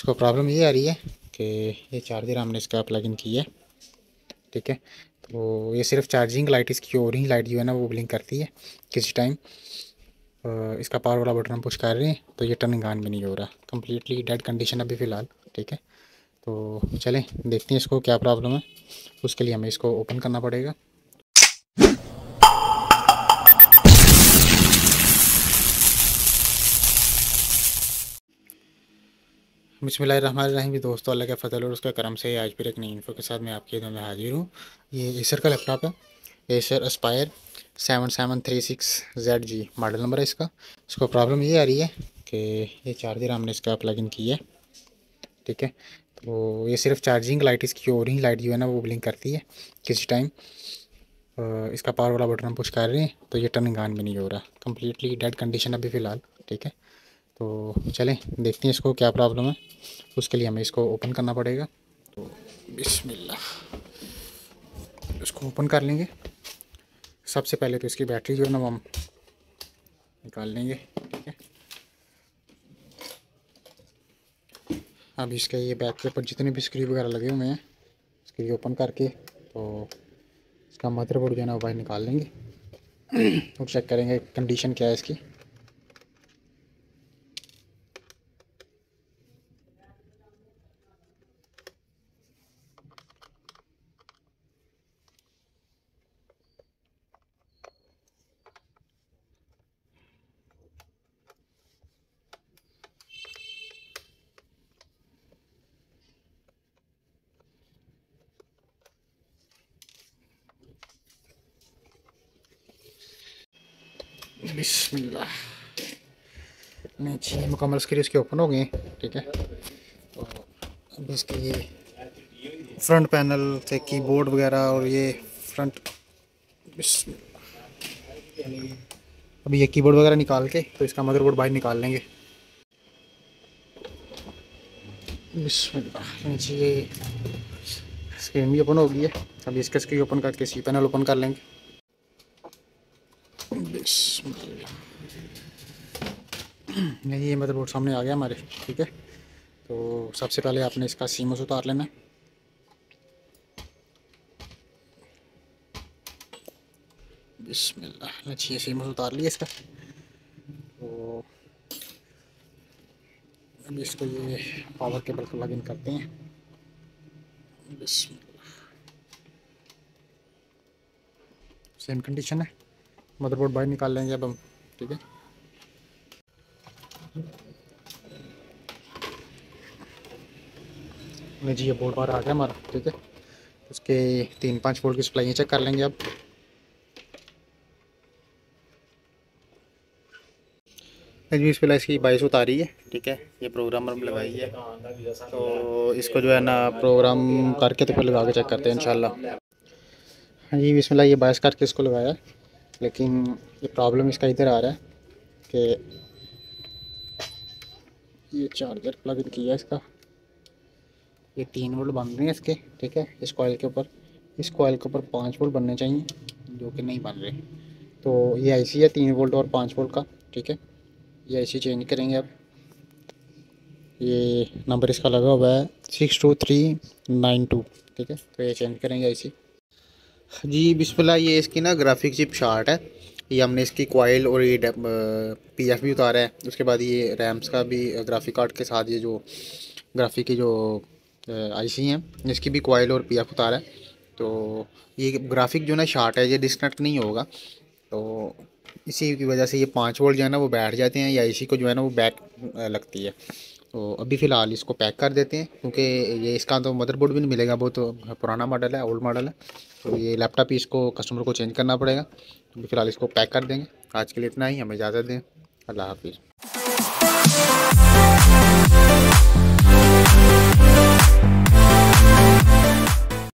इसको प्रॉब्लम ये आ रही है कि ये चार्जर हमने इसका प्लग इन किया है, ठीक है। तो ये सिर्फ चार्जिंग लाइट, इसकी ऑरेंज लाइट जो है ना वो ब्लिंक करती है किसी टाइम। इसका पावर वाला बटन हम पुश कर रहे हैं तो ये टर्निंग ऑन भी नहीं हो रहा, कम्प्लीटली डेड कंडीशन अभी फ़िलहाल, ठीक है। तो चलें देखते हैं इसको क्या प्रॉब्लम है। उसके लिए हमें इसको ओपन करना पड़ेगा। बिस्मिल्लाहिर्रहमानिर्रहीम। भी दोस्तों, अल्लाह के फजल और उसका करम से आज फिर एक नई इन्फो के साथ मैं आपके में हाजिर हूँ। ये एसर का लैपटॉप है, Acer Aspire 7736ZG model number है इसका। इसको प्रॉब्लम ये आ रही है कि ये चार्जर हमने इसका प्लग इन किया है, ठीक है। तो ये सिर्फ चार्जिंग लाइट, इसकी ऑरेंज लाइट जो है ना वो ब्लिंक करती है किसी टाइम। इसका पावर वाला बटन हम पुश कर रहे हैं तो ये टर्निंग ऑन भी नहीं हो रहा, कम्प्लीटली डेड कंडीशन अभी फ़िलहाल, ठीक है। तो चलें देखते हैं इसको क्या प्रॉब्लम है। उसके लिए हमें इसको ओपन करना पड़ेगा। तो बिस्मिल्लाह, इसको ओपन कर लेंगे। सबसे पहले तो इसकी बैटरी जो है ना वो हम निकाल लेंगे, ठीक है। अब इसके ये बैक के ऊपर जितने भी स्क्रू वगैरह लगे हुए हैं इसके ओपन करके तो इसका मदरबोर्ड जो है ना वो बाहर निकाल लेंगे और चेक करेंगे कंडीशन क्या है इसकी। बिस्मिल्लाह, नहीं चाहिए मुकम्मल स्क्रू इसके ओपन हो गए, ठीक है। तो अब इसके ये फ्रंट पैनल से कीबोर्ड वगैरह और ये फ्रंट, अभी ये कीबोर्ड वगैरह निकाल के तो इसका मदरबोर्ड बाहर निकाल लेंगे। बिस्मिल्लाह, नीचे ये स्क्रीन भी ओपन हो गई है। अभी इसका स्क्रीन ओपन करके सी पैनल ओपन कर लेंगे। बिस्मिल्लाह, ये मदरबोर्ड सामने आ गया हमारे, ठीक है। तो सबसे पहले आपने इसका सीमोस उतार लेना है। बिस्मिल्लाह, अच्छी सीमोस उतार लिया इसका। तो अभी इसको ये पावर केबल को लग इन करते हैं। बिस्मिल्लाह, सेम कंडीशन है, मदरबोर्ड बाहर निकाल लेंगे अब हम, ठीक है। जी ये बोर्ड बाहर आ गया हमारा, ठीक है। उसके 3-5 वोल्ट की सप्लाई चेक कर लेंगे अब। जी इस इसकी 22 उतारी है, ठीक है। ये प्रोग्रामर में लगाई है तो इसको जो है ना प्रोग्राम करके तो फिर लगा के चेक करते हैं इंशाल्लाह। हाँ जी बिस्मिल्लाह, ये 22 करके इसको लगाया, लेकिन ये प्रॉब्लम इसका इधर आ रहा है कि ये चार्जर प्लग इन किया इसका, ये 3 वोल्ट बन रहे हैं इसके, ठीक है। इस कॉइल के ऊपर, इस कॉइल के ऊपर 5 वोल्ट बनने चाहिए जो कि नहीं बन रहे। तो ये आईसी है 3 वोल्ट और 5 वोल्ट का, ठीक है। ये आईसी चेंज करेंगे अब। ये नंबर इसका लगा हुआ है 62392, ठीक है। तो ये चेंज करेंगे आईसी। जी बिस्मिल्लाह, ये इसकी ना ग्राफिक चिप शार्ट है। ये हमने इसकी कॉइल और ये पीएफ भी उतारा है। उसके बाद ये रैम्स का भी ग्राफिक कार्ड के साथ ये जो ग्राफिक की जो आईसी हैं इसकी भी कॉइल और पीएफ उतारा है। तो ये ग्राफिक जो ना शार्ट है, ये डिस्कनेक्ट नहीं होगा। तो इसी की वजह से ये 5 वोल्ट जो है ना वो बैठ जाते हैं, या आईसी को जो है ना वो बैक लगती है। तो अभी फ़िलहाल इसको पैक कर देते हैं, क्योंकि ये इसका तो मदरबोर्ड भी नहीं मिलेगा, वो तो पुराना मॉडल है, ओल्ड मॉडल है। तो ये लैपटॉप ही इसको कस्टमर को चेंज करना पड़ेगा। तो फ़िलहाल इसको पैक कर देंगे। आज के लिए इतना ही, हमें इजाज़त दें। अल्लाह हाफिज़।